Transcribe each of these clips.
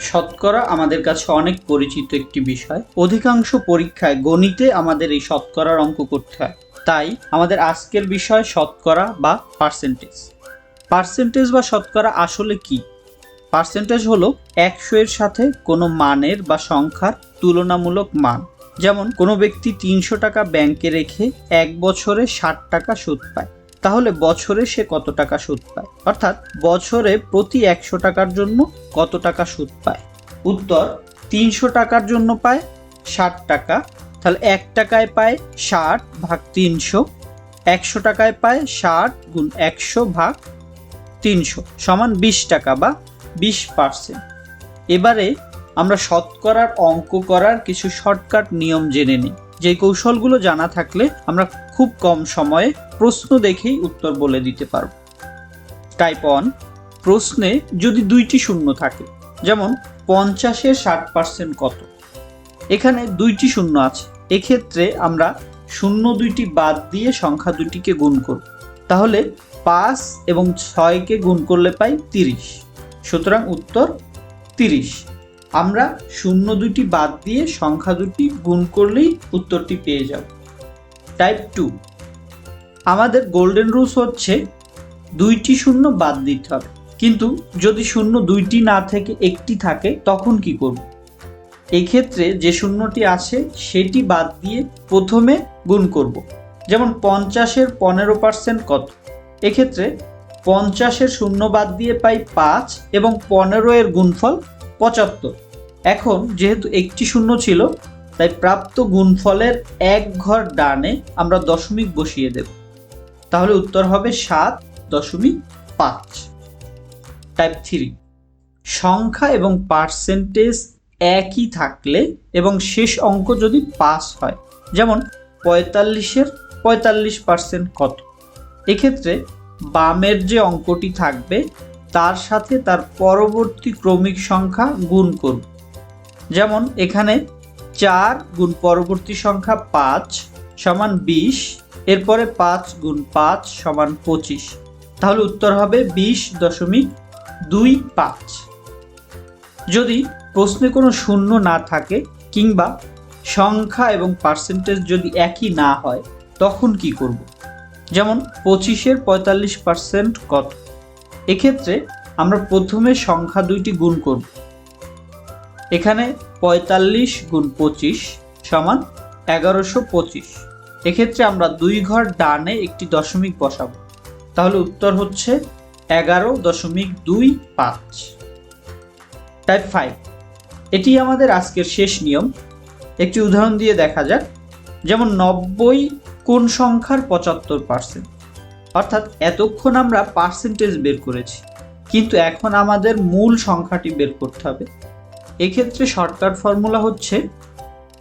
শতকরা আমাদের কাছে অনেক পরিচিত একটি বিষয়। অধিকাংশ পরীক্ষায় গণিতে আমাদের এই শতকরার অঙ্ক করতে হয়। তাই আমাদের আজকের বিষয় শতকরা বা পার্সেন্টেজ। পার্সেন্টেজ বা শতকরা আসলে কি? পার্সেন্টেজ হলো 100 এর সাথে কোনো মানের বা সংখ্যার তুলনামূলক মান। যেমন কোনো ব্যক্তি 300 টাকা ব্যাংকে রেখে 1 বছরে 60 টাকা সুদ পায়, তাহলে বছরে সে কত টাকা সুদ পায়? অর্থাৎ বছরে প্রতি 100 টাকার জন্য কত টাকা সুদ পায়? উত্তর 300 টাকার জন্য পায় 60 টাকা, তাহলে 1 টাকায় পায় 60 ভাগ 300, 100 টাকায় পায় 60 গুণ 100 ভাগ 300 সমান 20 টাকা বা 20%। এবারে আমরা শতকরার অঙ্ক করার কিছু শর্টকাট নিয়ম জেনে নিই। যে কৌশলগুলো জানা থাকলে আমরা খুব কম সময়ে প্রশ্ন দেখেই উত্তর বলে দিতে পারব। টাইপ 1, প্রশ্নে যদি দুইটি শূন্য থাকে, যেমন 50-এর 60% কত? এখানে দুইটি শূন্য আছে, এক্ষেত্রে আমরা শূন্য দুইটি বাদ দিয়ে সংখ্যা দুটিকে গুণ করব। তাহলে 5 এবং 6কে গুণ করলে পাই 30, সুতরাং উত্তর 30। আমরা শূন্য দুটি বাদ দিয়ে সংখ্যা দুটি গুণ করলেই উত্তরটি পেয়ে যাব। টাইপ 2, আমাদের গোল্ডেন রুলস হচ্ছে দুইটি শূন্য বাদ দিতে হবে, কিন্তু যদি শূন্য দুইটি না থেকে একটি থাকে তখন কি করব? এই ক্ষেত্রে যে শূন্যটি আছে সেটি বাদ দিয়ে প্রথমে গুণ করব। যেমন 50-এর 15% কত? এক্ষেত্রে 50-এর শূন্য বাদ দিয়ে পাই 5 এবং 15-এর গুণফল 75। এখন যেহেতু একটি শূন্য ছিল, তাই প্রাপ্ত গুণফলের এক ঘর ডানে আমরা দশমিক বসিয়ে দেব, তাহলে উত্তর হবে 7.5। টাইপ 3, সংখ্যা এবং পার্সেন্টেজ একই থাকলে এবং শেষ অঙ্ক যদি 5 হয়, যেমন 45-এর 45% কত? এক্ষেত্রে বামের যে অঙ্কটি থাকবে তার সাথে তার পরবর্তী ক্রমিক সংখ্যা গুণ করব। যেমন এখানে 4 গুণ পরবর্তী সংখ্যা 5 সমান 20, এরপরে 5 গুণ 5 সমান 25, তাহলে উত্তর হবে 20.25। যদি প্রশ্নে কোনো শূন্য না থাকে কিংবা সংখ্যা এবং পার্সেন্টেজ যদি একই না হয় তখন কি করব? যেমন 25-এর 45% কত? এক্ষেত্রে আমরা প্রথমে সংখ্যা দুইটি গুণ করব। এখানে 45 গুণ 25 সমান 1125। এক্ষেত্রে আমরা 2 ঘর ডানে একটি দশমিক বসাবো, তাহলে উত্তর হচ্ছে 11.25। টাইপ 5, এটি আমাদের আজকের শেষ নিয়ম। একটি উদাহরণ দিয়ে দেখা যাক। যেমন 90 কোন সংখ্যার 75%? অর্থাৎ এতক্ষণ আমরা পার্সেন্টেজ বের করেছি, কিন্তু এখন আমাদের মূল সংখ্যাটি বের করতে হবে। এক্ষেত্রে শর্টকাট ফর্মুলা হচ্ছে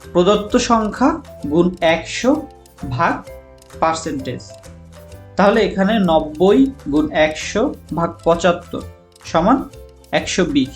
প্রদত্ত সংখ্যা গুণ 100 ভাগ পার্সেন্টেজ। তাহলে এখানে 90 গুণ 100 ভাগ 75 সমান 120।